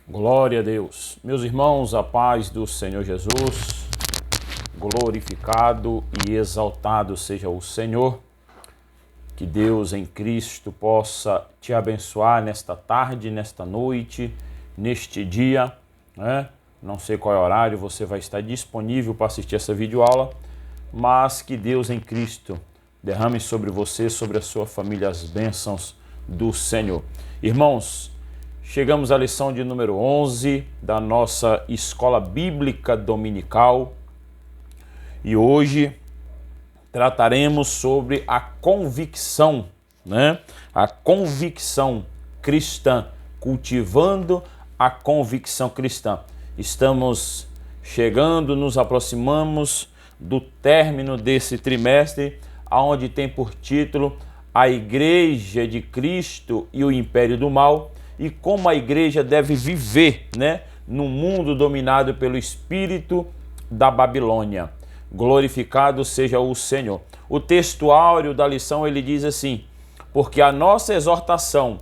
Glória a Deus. Meus irmãos, a paz do Senhor Jesus, glorificado e exaltado seja o Senhor. Que Deus em Cristo possa te abençoar nesta tarde, nesta noite, neste dia, né? Não sei qual é o horário você vai estar disponível para assistir essa videoaula, mas que Deus em Cristo derrame sobre você, sobre a sua família, as bênçãos do Senhor. Irmãos, chegamos à lição de número 11 da nossa Escola Bíblica Dominical e hoje trataremos sobre a convicção, né? A convicção cristã, cultivando a convicção cristã. Estamos chegando, nos aproximamos do término desse trimestre, onde tem por título A Igreja de Cristo e o Império do Mal, e como a igreja deve viver, né, num mundo dominado pelo espírito da Babilônia. Glorificado seja o Senhor. O texto áureo da lição ele diz assim: porque a nossa exortação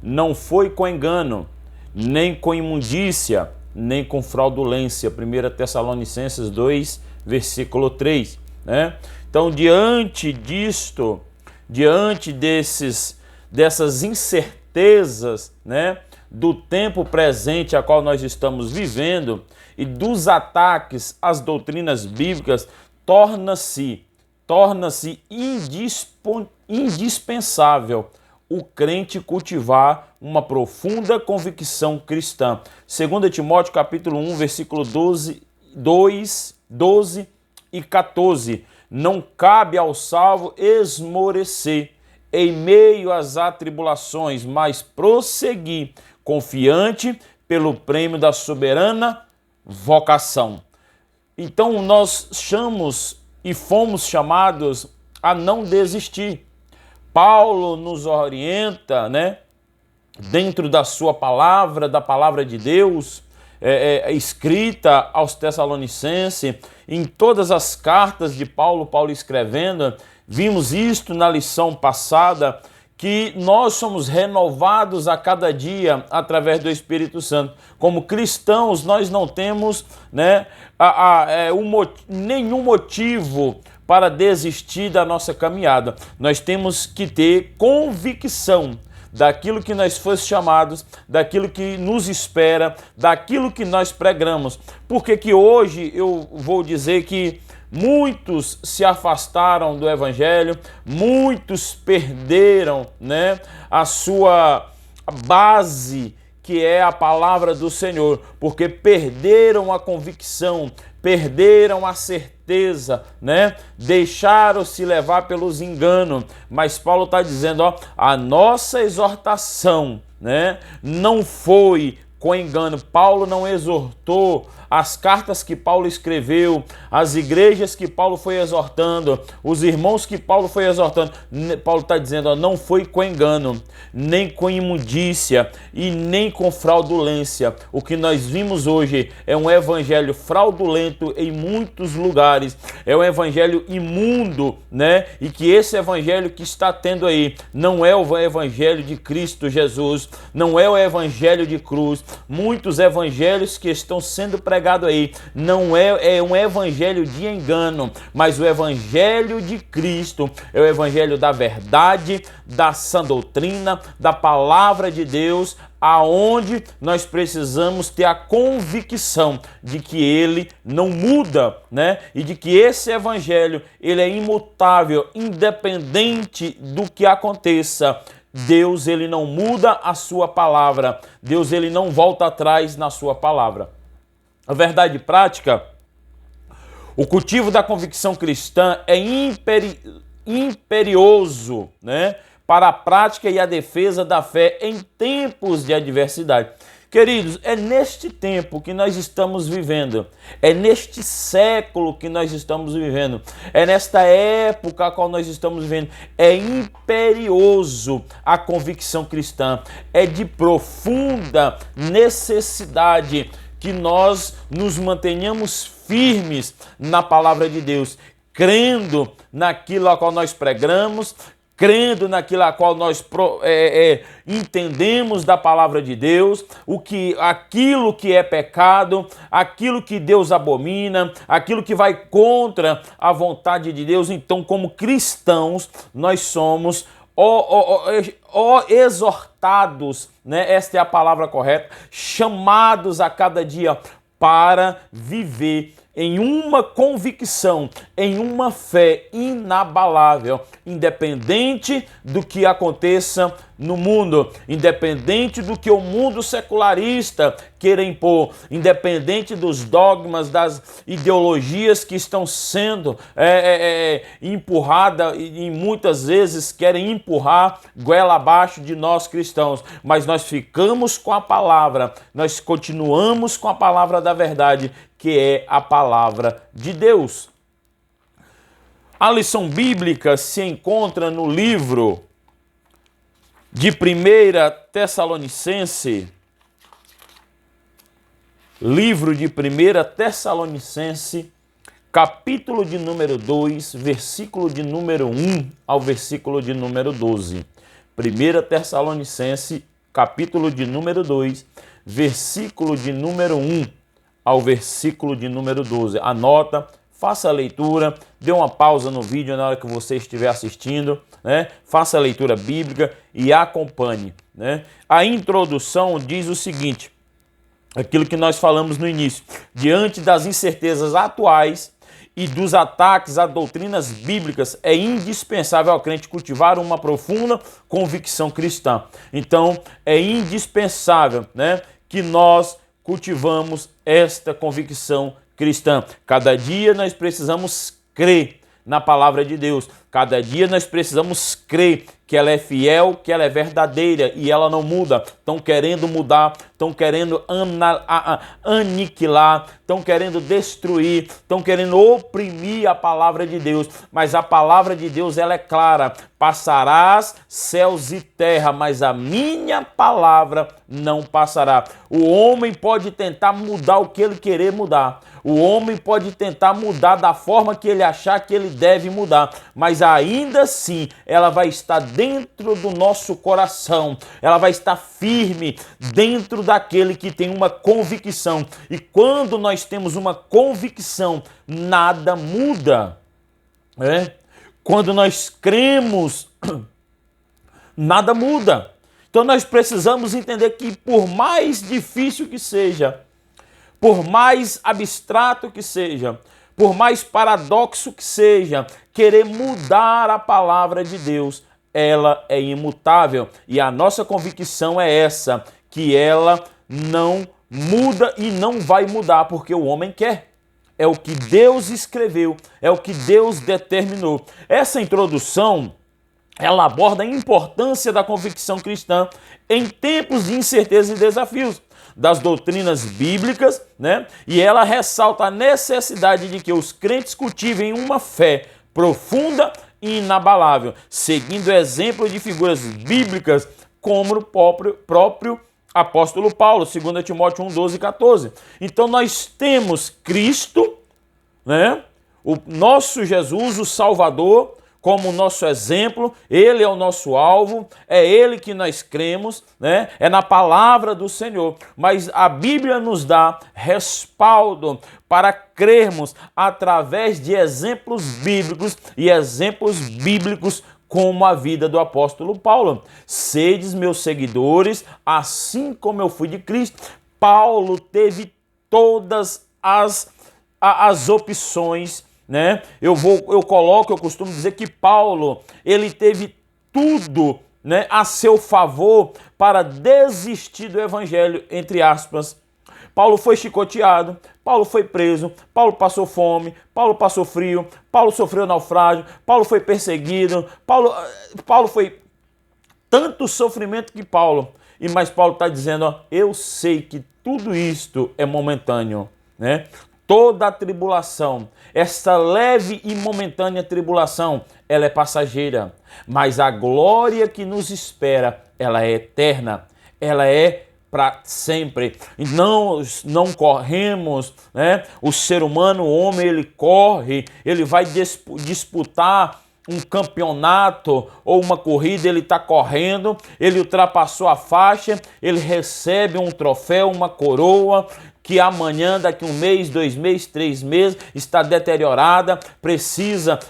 não foi com engano, nem com imundícia, nem com fraudulência. 1 Tessalonicenses 2, versículo 3, né? Então, diante disto, diante dessas incertezas, né, do tempo presente a qual nós estamos vivendo e dos ataques às doutrinas bíblicas, torna-se indispensável o crente cultivar uma profunda convicção cristã. 2 Timóteo capítulo 1, versículo 12 e 14. Não cabe ao salvo esmorecer em meio às atribulações, mas prosseguir confiante pelo prêmio da soberana vocação. Então nós fomos chamados a não desistir. Paulo nos orienta, né, dentro da sua palavra, da palavra de Deus, escrita aos Tessalonicenses, em todas as cartas de Paulo escrevendo. Vimos isto na lição passada, que nós somos renovados a cada dia através do Espírito Santo. Como cristãos, nós não temos, né, nenhum motivo para desistir da nossa caminhada. Nós temos que ter convicção daquilo que nós fomos chamados, daquilo que nos espera, daquilo que nós pregamos. Porque que hoje eu vou dizer que muitos se afastaram do Evangelho, muitos perderam, né, a sua base, que é a palavra do Senhor, porque perderam a convicção, perderam a certeza, né? Deixaram-se levar pelos enganos. Mas Paulo está dizendo, a nossa exortação, né, não foi com engano. Paulo não exortou as cartas que Paulo escreveu, as igrejas que Paulo foi exortando, os irmãos que Paulo foi exortando. Paulo está dizendo, não foi com engano, nem com imundícia e nem com fraudulência. O que nós vimos hoje é um evangelho fraudulento em muitos lugares, é um evangelho imundo, né? E que esse evangelho que está tendo aí não é o evangelho de Cristo Jesus, não é o evangelho de cruz. Muitos evangelhos que estão sendo pregados aí não é um evangelho de engano, mas o evangelho de Cristo é o evangelho da verdade, da sã doutrina, da palavra de Deus, aonde nós precisamos ter a convicção de que ele não muda, né? E de que esse evangelho ele é imutável, independente do que aconteça. Deus ele não muda a sua palavra, Deus ele não volta atrás na sua palavra. A verdade prática, o cultivo da convicção cristã é imperioso, né, para a prática e a defesa da fé em tempos de adversidade. Queridos, é neste tempo que nós estamos vivendo, é neste século que nós estamos vivendo, é nesta época a qual nós estamos vivendo, é imperioso a convicção cristã, é de profunda necessidade que nós nos mantenhamos firmes na palavra de Deus, crendo naquilo a qual nós pregamos, crendo naquilo a qual nós entendemos da palavra de Deus, aquilo que é pecado, aquilo que Deus abomina, aquilo que vai contra a vontade de Deus. Então, como cristãos, nós somos exortados, né? Esta é a palavra correta, chamados a cada dia para viver em uma convicção, em uma fé inabalável, independente do que aconteça no mundo, independente do que o mundo secularista queira impor, independente dos dogmas, das ideologias que estão sendo empurradas e muitas vezes querem empurrar goela abaixo de nós cristãos, mas nós ficamos com a palavra, nós continuamos com a palavra da verdade, que é a palavra de Deus. A lição bíblica se encontra no livro de 1 Tessalonicense, capítulo de número 2, versículo de número 1 ao versículo de número 12. 1 Tessalonicense, capítulo de número 2, versículo de número 1 ao versículo de número 12. Anota, faça a leitura, dê uma pausa no vídeo na hora que você estiver assistindo, né? Faça a leitura bíblica e acompanhe, né? A introdução diz o seguinte, aquilo que nós falamos no início: diante das incertezas atuais e dos ataques a doutrinas bíblicas, é indispensável ao crente cultivar uma profunda convicção cristã. Então, é indispensável, né, que nós cultivamos esta convicção cristã. Cada dia nós precisamos crer na palavra de Deus. Cada dia nós precisamos crer que ela é fiel, que ela é verdadeira e ela não muda. Estão querendo mudar, estão querendo aniquilar, estão querendo destruir, estão querendo oprimir a palavra de Deus. Mas a palavra de Deus, ela é clara: passarás céus e terra, mas a minha palavra não passará. O homem pode tentar mudar o que ele querer mudar. O homem pode tentar mudar da forma que ele achar que ele deve mudar, mas ainda assim ela vai estar dentro do nosso coração, ela vai estar firme dentro daquele que tem uma convicção. E quando nós temos uma convicção, nada muda, né? Quando nós cremos, nada muda. Então nós precisamos entender que, por mais difícil que seja, por mais abstrato que seja, por mais paradoxo que seja, querer mudar a palavra de Deus, ela é imutável. E a nossa convicção é essa, que ela não muda e não vai mudar, porque o homem quer. É o que Deus escreveu, é o que Deus determinou. Essa introdução, ela aborda a importância da convicção cristã em tempos de incerteza e desafios das doutrinas bíblicas, né? E ela ressalta a necessidade de que os crentes cultivem uma fé profunda e inabalável, seguindo o exemplo de figuras bíblicas como o próprio apóstolo Paulo, 2 Timóteo 1, 12 e 14. Então nós temos Cristo, né? O nosso Jesus, o Salvador, como o nosso exemplo. Ele é o nosso alvo, é ele que nós cremos, né? É na palavra do Senhor. Mas a Bíblia nos dá respaldo para crermos através de exemplos bíblicos, e exemplos bíblicos como a vida do apóstolo Paulo. Sedes meus seguidores, assim como eu fui de Cristo. Paulo teve todas as opções, né? Eu costumo dizer que Paulo, ele teve tudo, né, a seu favor para desistir do evangelho, entre aspas. Paulo foi chicoteado, Paulo foi preso, Paulo passou fome, Paulo passou frio, Paulo sofreu naufrágio, Paulo foi perseguido, Paulo foi tanto sofrimento que mas Paulo está dizendo, ó, eu sei que tudo isto é momentâneo, né? Toda a tribulação, essa leve e momentânea tribulação, ela é passageira, mas a glória que nos espera, ela é eterna, ela é para sempre. Não corremos, né? O ser humano, o homem, ele corre, ele vai disputar um campeonato ou uma corrida, ele está correndo, ele ultrapassou a faixa, ele recebe um troféu, uma coroa, que amanhã, daqui 1 mês, 2 meses, 3 meses, está deteriorada, precisa,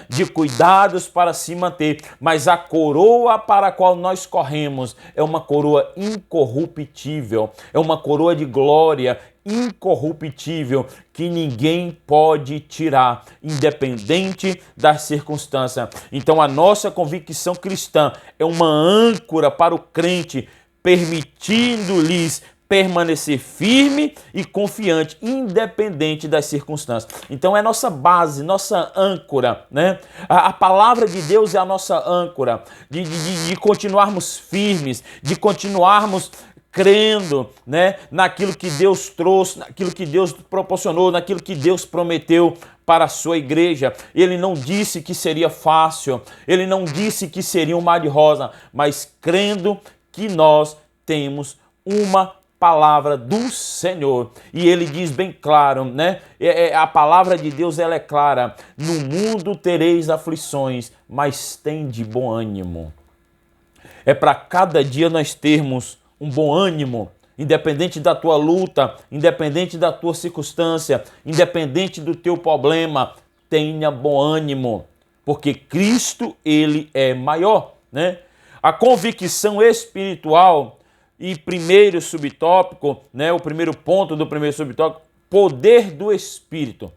de cuidados para se manter. Mas a coroa para a qual nós corremos é uma coroa incorruptível, é uma coroa de glória incorruptível que ninguém pode tirar, independente das circunstâncias. Então a nossa convicção cristã é uma âncora para o crente, permitindo-lhes permanecer firme e confiante, independente das circunstâncias. Então é nossa base, nossa âncora, A palavra de Deus é a nossa âncora, de continuarmos firmes, de continuarmos crendo, naquilo que Deus trouxe, naquilo que Deus proporcionou, naquilo que Deus prometeu para a sua igreja. Ele não disse que seria fácil, ele não disse que seria um mar de rosa, mas crendo que nós temos uma palavra do Senhor. E ele diz bem claro, a palavra de Deus, ela é clara: no mundo tereis aflições, mas tende bom ânimo. É para cada dia nós termos um bom ânimo, independente da tua luta, independente da tua circunstância, independente do teu problema, tenha bom ânimo, porque Cristo, ele é maior, A convicção espiritual, e primeiro subtópico, o primeiro ponto do primeiro subtópico, poder do Espírito.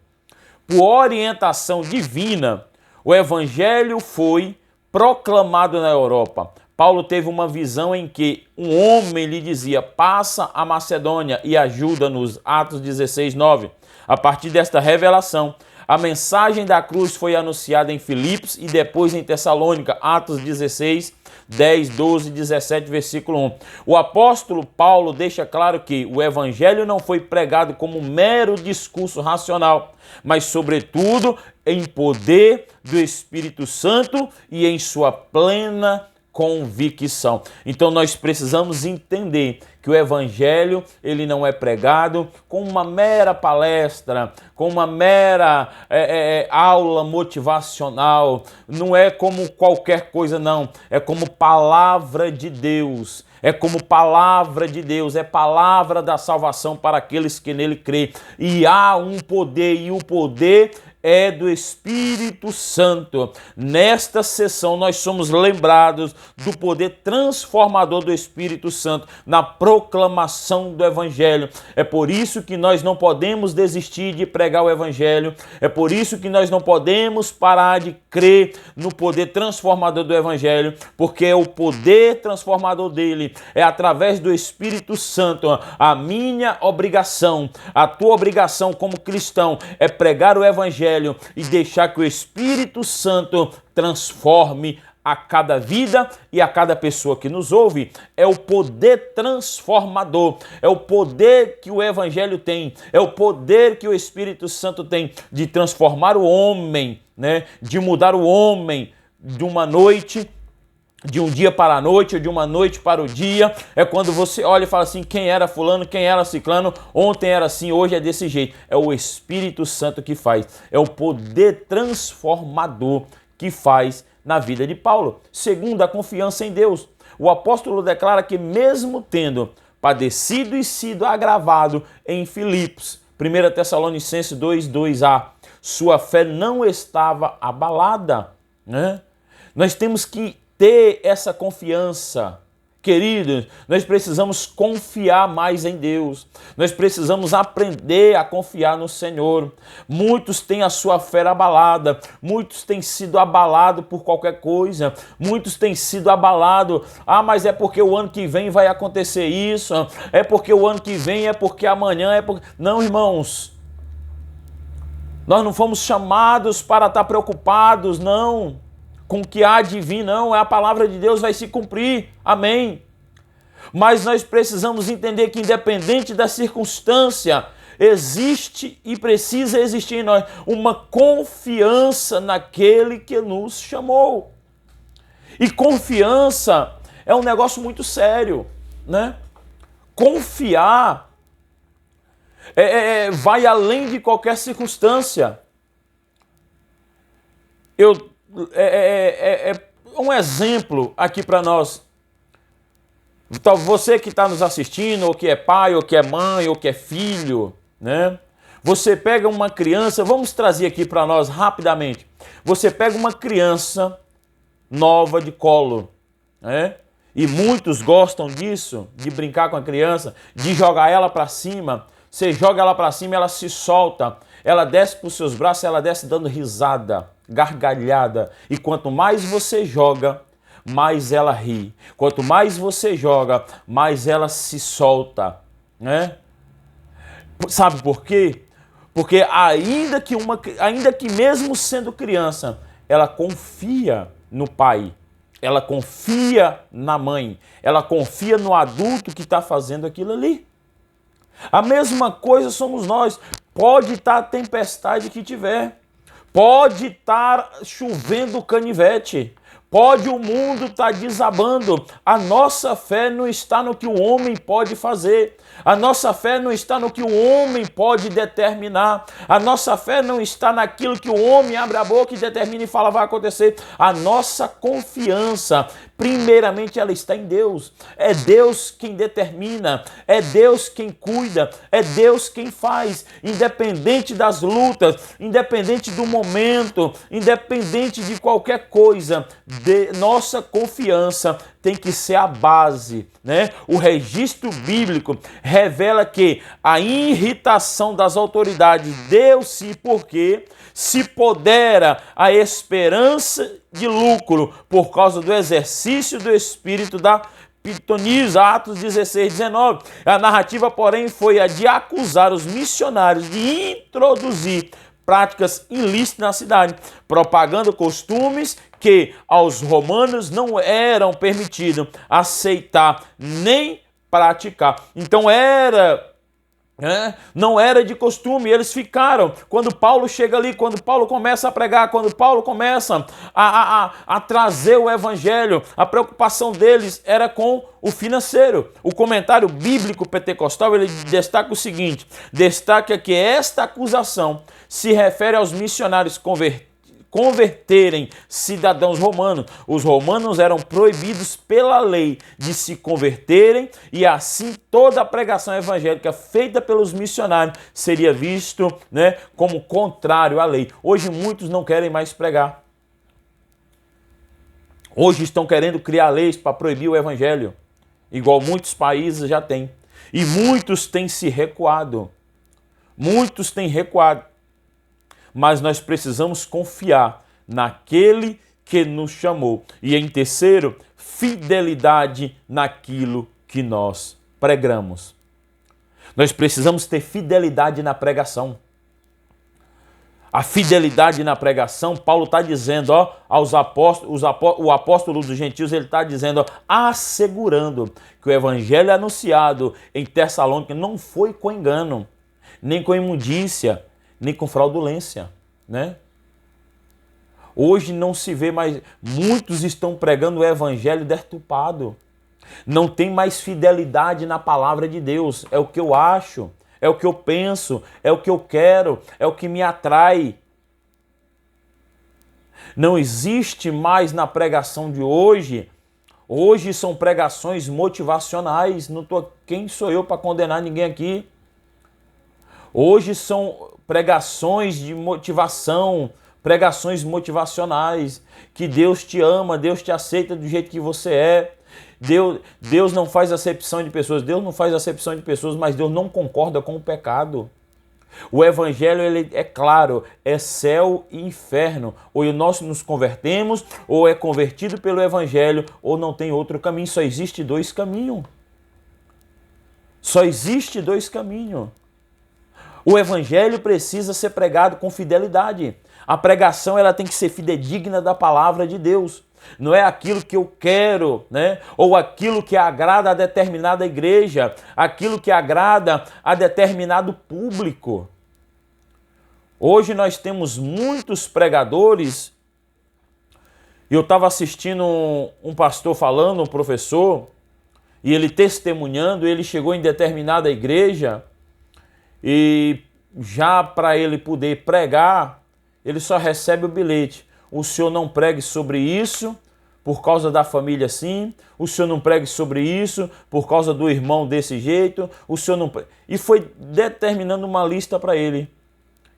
Por orientação divina, o Evangelho foi proclamado na Europa. Paulo teve uma visão em que um homem lhe dizia: passa a Macedônia e ajuda-nos, Atos 16:9. A partir desta revelação, a mensagem da cruz foi anunciada em Filipos e depois em Tessalônica, Atos 16, 10, 12, 17, versículo 1. O apóstolo Paulo deixa claro que o evangelho não foi pregado como um mero discurso racional, mas sobretudo em poder do Espírito Santo e em sua plena convicção. Então nós precisamos entender que o evangelho, ele não é pregado com uma mera palestra, com uma mera aula motivacional, não é como qualquer coisa, não, é como palavra de Deus. É como palavra de Deus, é palavra da salvação para aqueles que nele crêem. E há um poder, e o poder é do Espírito Santo. Nesta sessão nós somos lembrados do poder transformador do Espírito Santo na proclamação do Evangelho. É por isso que nós não podemos desistir de pregar o Evangelho. É por isso que nós não podemos parar de crer no poder transformador do Evangelho, porque é o poder transformador dele, é através do Espírito Santo. A minha obrigação, a tua obrigação como cristão é pregar o Evangelho e deixar que o Espírito Santo transforme a cada vida e a cada pessoa que nos ouve. É o poder transformador, é o poder que o Evangelho tem, é o poder que o Espírito Santo tem de transformar o homem, de mudar o homem de uma noite, de um dia para a noite, ou de uma noite para o dia. É quando você olha e fala assim: quem era fulano, quem era ciclano, ontem era assim, hoje é desse jeito. É o Espírito Santo que faz, é o poder transformador que faz na vida de Paulo. Segundo, a confiança em Deus. O apóstolo declara que mesmo tendo padecido e sido agravado em Filipos, 1 Tessalonicenses 2:2a, sua fé não estava abalada. Nós temos que ter essa confiança. Queridos, nós precisamos confiar mais em Deus. Nós precisamos aprender a confiar no Senhor. Muitos têm a sua fé abalada. Muitos têm sido abalados por qualquer coisa. Muitos têm sido abalados. Mas é porque o ano que vem vai acontecer isso. É porque o ano que vem, é porque amanhã, é porque... Não, irmãos. Nós não fomos chamados para estar preocupados, não, com o que há de vir, não. A palavra de Deus vai se cumprir. Amém. Mas nós precisamos entender que, independente da circunstância, existe e precisa existir em nós uma confiança naquele que nos chamou. E confiança é um negócio muito sério, Confiar vai além de qualquer circunstância. Eu um exemplo aqui para nós. Então, você que está nos assistindo, ou que é pai, ou que é mãe, ou que é filho, né? Você pega uma criança, vamos trazer aqui para nós rapidamente. Você pega uma criança nova de colo, né? E muitos gostam disso, de brincar com a criança, de jogar ela para cima. Você joga ela para cima, ela se solta, ela desce para os seus braços, ela desce dando risada, gargalhada. E quanto mais você joga, mais ela ri. Quanto mais você joga, mais ela se solta, né? Sabe por quê? Porque ainda que mesmo sendo criança, ela confia no pai, ela confia na mãe, ela confia no adulto que está fazendo aquilo ali. A mesma coisa somos nós. Pode estar a tempestade que tiver, pode estar chovendo canivete, pode o mundo estar desabando. A nossa fé não está no que o homem pode fazer. A nossa fé não está no que o homem pode determinar. A nossa fé não está naquilo que o homem abre a boca e determina e fala vai acontecer. A nossa confiança, primeiramente, ela está em Deus. É Deus quem determina, é Deus quem cuida, é Deus quem faz. Independente das lutas, independente do momento, independente de qualquer coisa, nossa confiança tem que ser a base, né? O registro bíblico revela que a irritação das autoridades deu-se porque se podera a esperança de lucro por causa do exercício do espírito da pitonisa, Atos 16, 19. A narrativa, porém, foi a de acusar os missionários de introduzir práticas ilícitas na cidade, propagando costumes que aos romanos não eram permitidos aceitar nem praticar. Então não era de costume, eles ficaram. Quando Paulo chega ali, quando Paulo começa a pregar, quando Paulo começa a trazer o evangelho, a preocupação deles era com o financeiro. O comentário bíblico pentecostal, ele destaca o seguinte, destaca que esta acusação se refere aos missionários converterem cidadãos romanos. Os romanos eram proibidos pela lei de se converterem e assim toda a pregação evangélica feita pelos missionários seria visto, né, como contrário à lei. Hoje muitos não querem mais pregar. Hoje estão querendo criar leis para proibir o evangelho, igual muitos países já têm. E muitos têm se recuado. Muitos têm recuado. Mas nós precisamos confiar naquele que nos chamou. E em terceiro, fidelidade naquilo que nós pregamos. Nós precisamos ter fidelidade na pregação. A fidelidade na pregação, Paulo está dizendo, ó, aos apóstolos, o apóstolo dos gentios, ele está dizendo, ó, assegurando que o evangelho anunciado em Tessalônica não foi com engano, nem com imundícia, nem com fraudulência, né? Hoje não se vê mais, muitos estão pregando o evangelho deturpado. Não tem mais fidelidade na palavra de Deus. É o que eu acho, é o que eu penso, é o que eu quero, é o que me atrai. Não existe mais na pregação de hoje. Hoje são pregações motivacionais. Quem sou eu para condenar ninguém aqui? Hoje são pregações de motivação, pregações motivacionais, que Deus te ama, Deus te aceita do jeito que você é. Deus não faz acepção de pessoas, Deus não faz acepção de pessoas, mas Deus não concorda com o pecado. O evangelho, ele é claro, é céu e inferno. Ou nós nos convertemos, ou é convertido pelo evangelho, ou não tem outro caminho. Só existe dois caminhos. Só existe dois caminhos. O evangelho precisa ser pregado com fidelidade. A pregação, ela tem que ser fidedigna da palavra de Deus. Não é aquilo que eu quero, né? Ou aquilo que agrada a determinada igreja, aquilo que agrada a determinado público. Hoje nós temos muitos pregadores. Eu estava assistindo um pastor falando, um professor, e ele testemunhando, ele chegou em determinada igreja e já para ele poder pregar, ele só recebe o bilhete. o senhor não pregue sobre isso por causa da família assim, o senhor não pregue sobre isso por causa do irmão desse jeito, o senhor não... E foi determinando uma lista para ele.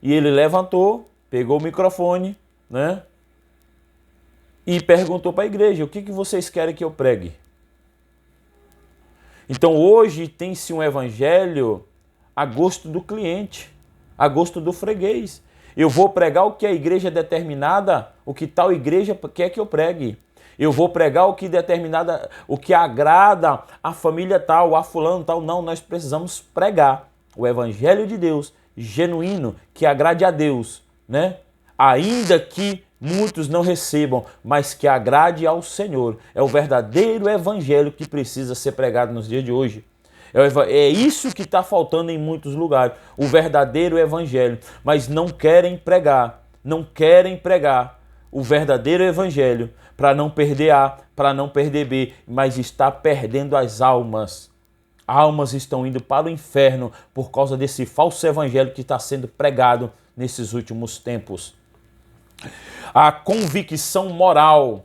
E ele levantou, pegou o microfone, né? E perguntou para a igreja, o que vocês querem que eu pregue? Então hoje tem-se um evangelho a gosto do cliente, a gosto do freguês. Eu vou pregar o que a igreja determinada, o que tal igreja quer que eu pregue. Eu vou pregar o que determinada, o que agrada a família tal, a fulano tal. Não, nós precisamos pregar o evangelho de Deus, genuíno, que agrade a Deus, né? Ainda que muitos não recebam, mas que agrade ao Senhor. É o verdadeiro evangelho que precisa ser pregado nos dias de hoje. É isso que está faltando em muitos lugares, o verdadeiro evangelho. Mas não querem pregar o verdadeiro evangelho para não perder A, para não perder B, mas está perdendo as almas. Almas estão indo para o inferno por causa desse falso evangelho que está sendo pregado nesses últimos tempos. A convicção moral,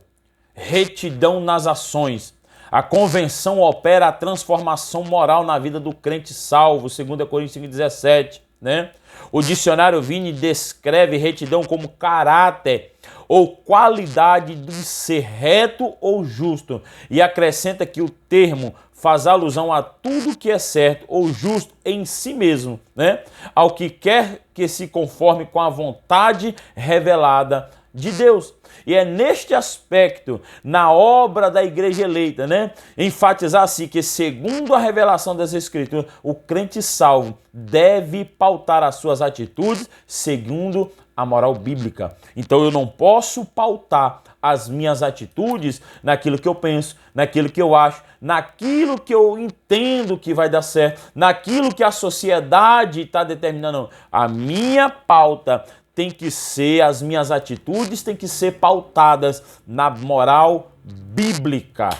retidão nas ações. A convenção opera a transformação moral na vida do crente salvo, 2 Coríntios 5,17, né? O dicionário Vini descreve retidão como caráter ou qualidade de ser reto ou justo e acrescenta que o termo faz alusão a tudo que é certo ou justo em si mesmo, né? Ao que quer que se conforme com a vontade revelada de Deus. E é neste aspecto, na obra da igreja eleita, né, enfatizar assim que, segundo a revelação das Escrituras, o crente salvo deve pautar as suas atitudes segundo a moral bíblica. Então eu não posso pautar as minhas atitudes naquilo que eu penso, naquilo que eu acho, naquilo que eu entendo que vai dar certo, naquilo que a sociedade está determinando. A minha pauta tem que ser, as minhas atitudes têm que ser pautadas na moral bíblica.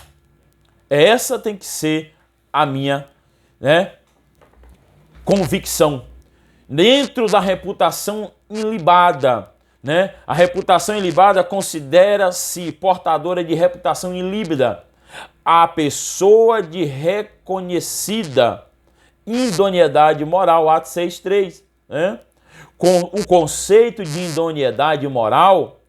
Essa tem que ser a minha, né, convicção. Dentro da reputação ilibada, né? A reputação ilibada considera-se portadora de reputação ilíbida. A pessoa de reconhecida idoneidade moral, Atos 6,3, né? Com o conceito de idoneidade moral,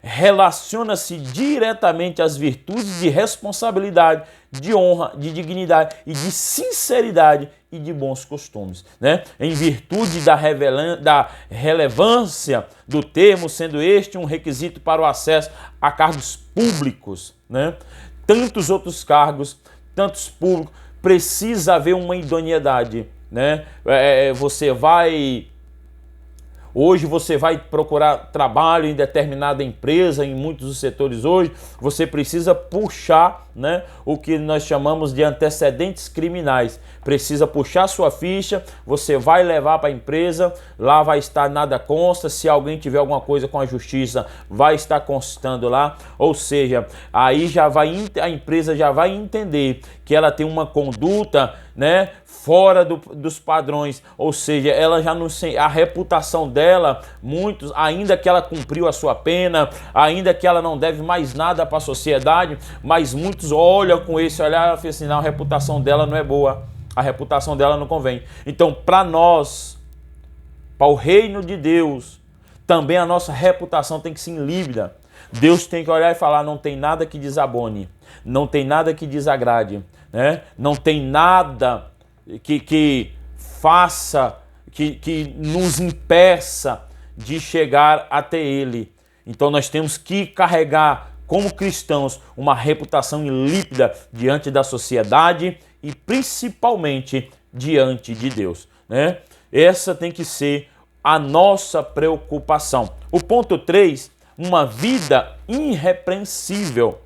relaciona-se diretamente às virtudes de responsabilidade, de honra, de dignidade e de sinceridade e de bons costumes, né? Em virtude da relevância do termo, sendo este um requisito para o acesso a cargos públicos, né? Tantos outros cargos, tantos públicos, precisa haver uma idoneidade, né? Hoje você vai procurar trabalho em determinada empresa, em muitos dos setores hoje, você precisa puxar, né, o que nós chamamos de antecedentes criminais. Precisa puxar sua ficha, você vai levar para a empresa, lá vai estar nada consta, se alguém tiver alguma coisa com a justiça, vai estar constando lá. Ou seja, aí a empresa já vai entender que ela tem uma conduta, né, fora dos padrões, ou seja, ela já não sei, a reputação dela, muitos, ainda que ela cumpriu a sua pena, ainda que ela não deve mais nada para a sociedade, mas muitos olham com esse olhar e falam assim, não, a reputação dela não é boa, a reputação dela não convém. Então, para nós, para o reino de Deus, também a nossa reputação tem que ser límpida. Deus tem que olhar e falar, não tem nada que desabone, não tem nada que desagrade, né? Não tem nada que faça, que nos impeça de chegar até Ele. Então nós temos que carregar, como cristãos, uma reputação límpida diante da sociedade e principalmente diante de Deus, né? Essa tem que ser a nossa preocupação. O ponto 3, uma vida irrepreensível.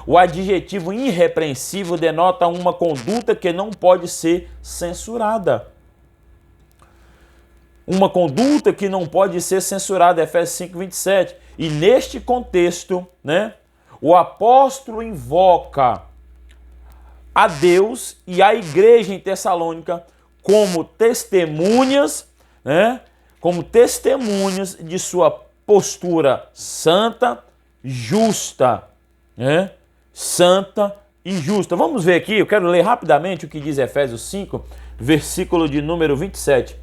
O adjetivo irrepreensível denota uma conduta que não pode ser censurada. Uma conduta que não pode ser censurada, Efésios 5:27. E neste contexto, né, o apóstolo invoca a Deus e a igreja em Tessalônica como testemunhas, né, como testemunhas de sua postura santa, justa, né? Santa e justa. Vamos ver aqui, eu quero ler rapidamente o que diz Efésios 5, versículo de número 27.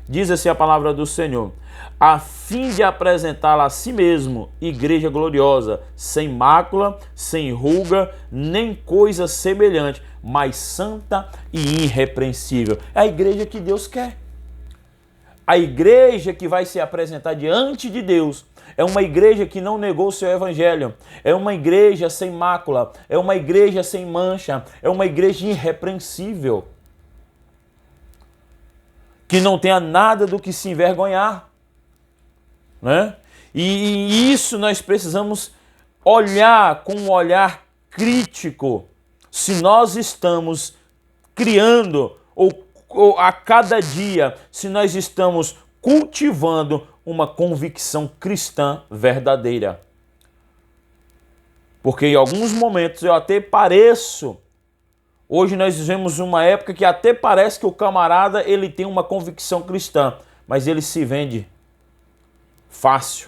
Diz assim a palavra do Senhor: a fim de apresentá-la a si mesmo, igreja gloriosa, sem mácula, sem ruga, nem coisa semelhante, mas santa e irrepreensível. É a igreja que Deus quer. A igreja que vai se apresentar diante de Deus é uma igreja que não negou o seu evangelho, é uma igreja sem mácula, é uma igreja sem mancha, é uma igreja irrepreensível, que não tenha nada do que se envergonhar, né? E isso nós precisamos olhar com um olhar crítico, se nós estamos criando ou a cada dia, se nós estamos cultivando uma convicção cristã verdadeira. Porque em alguns momentos eu até pareço, hoje nós vivemos uma época que até parece que o camarada ele tem uma convicção cristã, mas ele se vende fácil,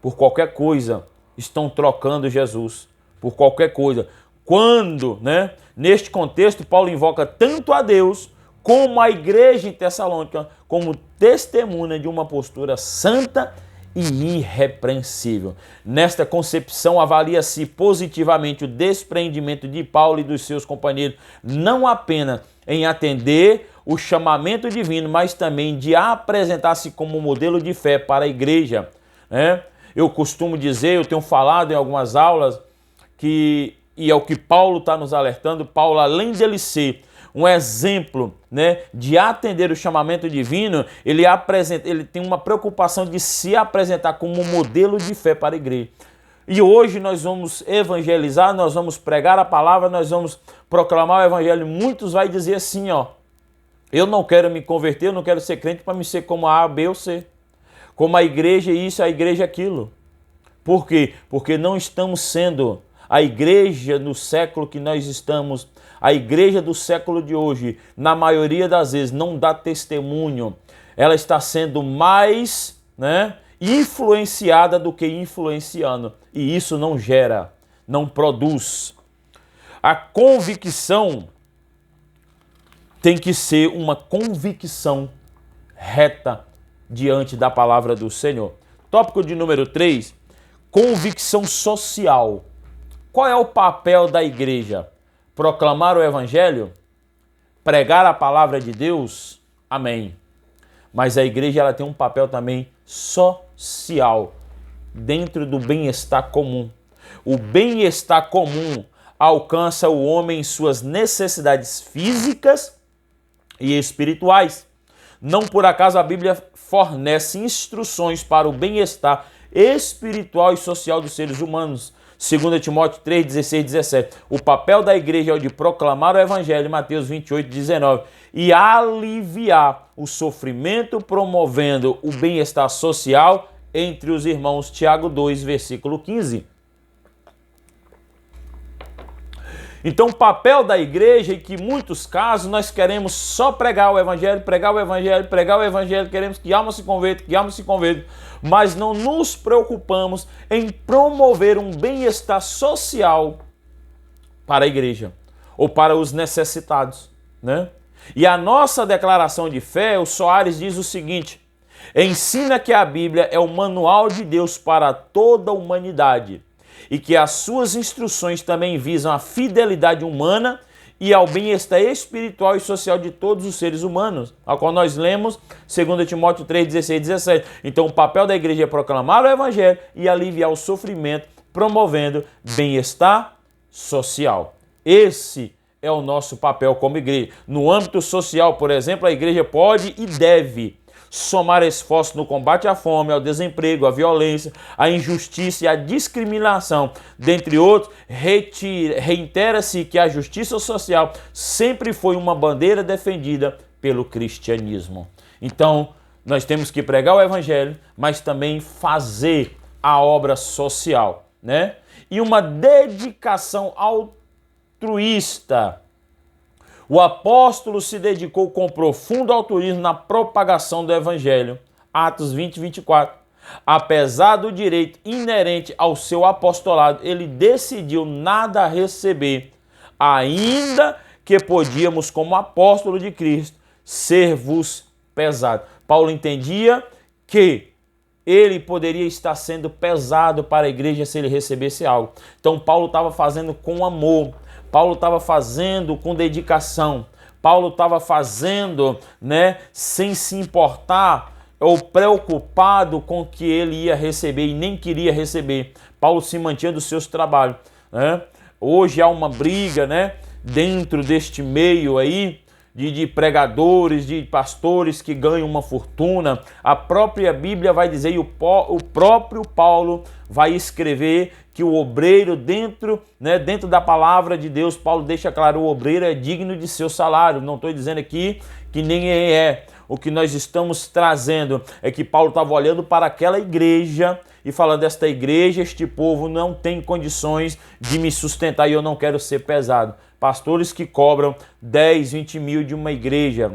por qualquer coisa, estão trocando Jesus, por qualquer coisa. Quando, né, neste contexto, Paulo invoca tanto a Deus, como a igreja em Tessalônica, como testemunha de uma postura santa e irrepreensível. Nesta concepção, avalia-se positivamente o desprendimento de Paulo e dos seus companheiros, não apenas em atender o chamamento divino, mas também de apresentar-se como modelo de fé para a igreja, né? Eu costumo dizer, eu tenho falado em algumas aulas, e é o que Paulo está nos alertando, Paulo, além dele ser um exemplo, né, de atender o chamamento divino, ele tem uma preocupação de se apresentar como modelo de fé para a igreja. E hoje nós vamos evangelizar, nós vamos pregar a palavra, nós vamos proclamar o evangelho. Muitos vai dizer assim, ó, eu não quero me converter, eu não quero ser crente para me ser como a B ou C. Como a igreja isso, a igreja aquilo. Por quê? Porque não estamos sendo a igreja no século que nós estamos, a igreja do século de hoje, na maioria das vezes, não dá testemunho. Ela está sendo mais, né, influenciada do que influenciando. E isso não gera, não produz. A convicção tem que ser uma convicção reta diante da palavra do Senhor. Tópico de número 3, convicção social. Qual é o papel da igreja? Proclamar o evangelho? Pregar a palavra de Deus? Amém. Mas a igreja ela tem um papel também social, dentro do bem-estar comum. O bem-estar comum alcança o homem em suas necessidades físicas e espirituais. Não por acaso a Bíblia fornece instruções para o bem-estar espiritual e social dos seres humanos. 2 Timóteo 3, 16, 17. O papel da igreja é o de proclamar o evangelho, Mateus 28, 19, e aliviar o sofrimento, promovendo o bem-estar social entre os irmãos. Tiago 2, versículo 15. Então, o papel da igreja é que em muitos casos nós queremos só pregar o evangelho, pregar o evangelho, pregar o evangelho, queremos que alma se converta, mas não nos preocupamos em promover um bem-estar social para a igreja ou para os necessitados, né? E a nossa declaração de fé, o Soares diz o seguinte: ensina que a Bíblia é o manual de Deus para toda a humanidade e que as suas instruções também visam a fidelidade humana e ao bem-estar espiritual e social de todos os seres humanos, ao qual nós lemos 2 Timóteo 3, 16 e 17. Então o papel da igreja é proclamar o evangelho e aliviar o sofrimento, promovendo bem-estar social. Esse é o nosso papel como igreja. No âmbito social, por exemplo, a igreja pode e deve somar esforços no combate à fome, ao desemprego, à violência, à injustiça e à discriminação, dentre outros. Reitera-se que a justiça social sempre foi uma bandeira defendida pelo cristianismo. Então, nós temos que pregar o evangelho, mas também fazer a obra social, né? E uma dedicação altruísta. O apóstolo se dedicou com profundo altruísmo na propagação do evangelho. Atos 20, 24. apesar do direito inerente ao seu apostolado, ele decidiu nada receber, ainda que podíamos, como apóstolo de Cristo, ser-vos pesado. Paulo entendia que ele poderia estar sendo pesado para a igreja se ele recebesse algo. Então Paulo estava fazendo com amor, Paulo estava fazendo com dedicação, Paulo estava fazendo, sem se importar ou preocupado com o que ele ia receber e nem queria receber. Paulo se mantinha dos seus trabalhos. Hoje há uma briga, dentro deste meio aí, de pregadores, de pastores que ganham uma fortuna. A própria Bíblia vai dizer, e o próprio Paulo vai escrever que o obreiro dentro da palavra de Deus, Paulo deixa claro, o obreiro é digno de seu salário. Não estou dizendo aqui que nem é. O que nós estamos trazendo é que Paulo estava olhando para aquela igreja e falando, esta igreja, este povo não tem condições de me sustentar e eu não quero ser pesado. Pastores que cobram 10, 20 mil de uma igreja,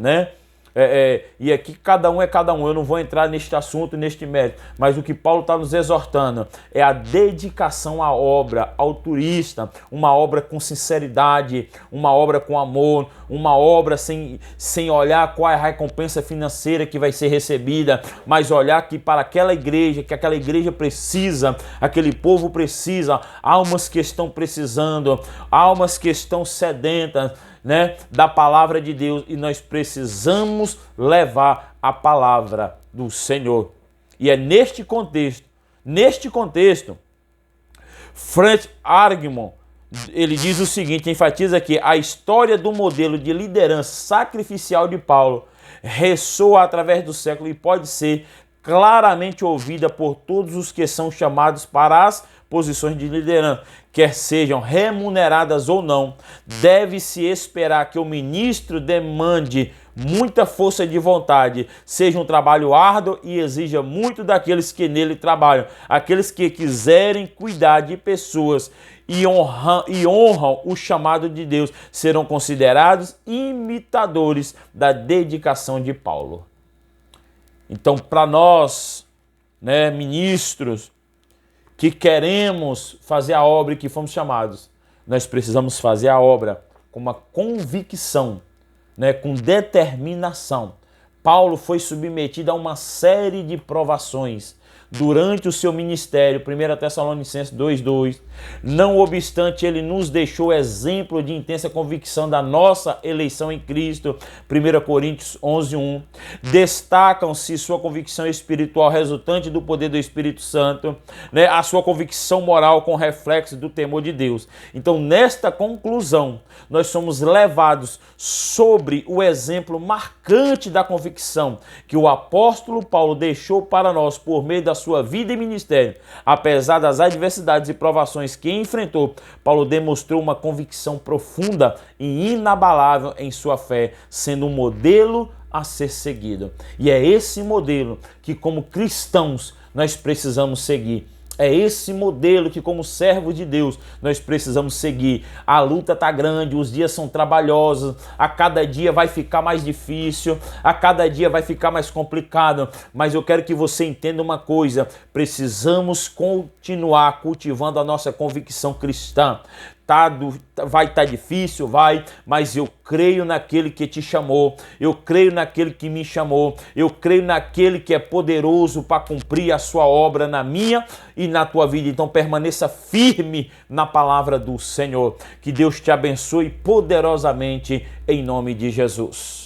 e aqui cada um é cada um. Eu não vou entrar neste assunto, neste mérito, mas o que Paulo está nos exortando é a dedicação à obra altruísta, uma obra com sinceridade, uma obra com amor, uma obra sem olhar qual é a recompensa financeira que vai ser recebida, mas olhar que para aquela igreja, que aquela igreja precisa, aquele povo precisa, almas que estão precisando, almas que estão sedentas, da palavra de Deus, e nós precisamos levar a palavra do Senhor. E é neste contexto, Franz Argman, ele diz o seguinte, enfatiza aqui, a história do modelo de liderança sacrificial de Paulo ressoa através do século e pode ser claramente ouvida por todos os que são chamados para as posições de liderança, quer sejam remuneradas ou não. Deve-se esperar que o ministro demande muita força de vontade, seja um trabalho árduo e exija muito daqueles que nele trabalham. Aqueles que quiserem cuidar de pessoas e honram o chamado de Deus serão considerados imitadores da dedicação de Paulo. Então, para nós, ministros, que queremos fazer a obra e que fomos chamados, nós precisamos fazer a obra com uma convicção, com determinação. Paulo foi submetido a uma série de provações durante o seu ministério, 1 Tessalonicenses 2:2. Não obstante, ele nos deixou exemplo de intensa convicção da nossa eleição em Cristo, 1 Coríntios 11:1. Destacam-se sua convicção espiritual resultante do poder do Espírito Santo, a sua convicção moral com reflexo do temor de Deus. Então, nesta conclusão, nós somos levados sobre o exemplo marcante da convicção que o apóstolo Paulo deixou para nós por meio da sua vida e ministério. Apesar das adversidades e provações que enfrentou, Paulo demonstrou uma convicção profunda e inabalável em sua fé, sendo um modelo a ser seguido. E é esse modelo que, como cristãos, nós precisamos seguir. É esse modelo que, como servos de Deus, nós precisamos seguir. A luta está grande, os dias são trabalhosos, a cada dia vai ficar mais difícil, a cada dia vai ficar mais complicado, mas eu quero que você entenda uma coisa, precisamos continuar cultivando a nossa convicção cristã. Vai estar difícil, mas eu creio naquele que te chamou, eu creio naquele que me chamou, eu creio naquele que é poderoso para cumprir a sua obra na minha e na tua vida. Então permaneça firme na palavra do Senhor. Que Deus te abençoe poderosamente em nome de Jesus.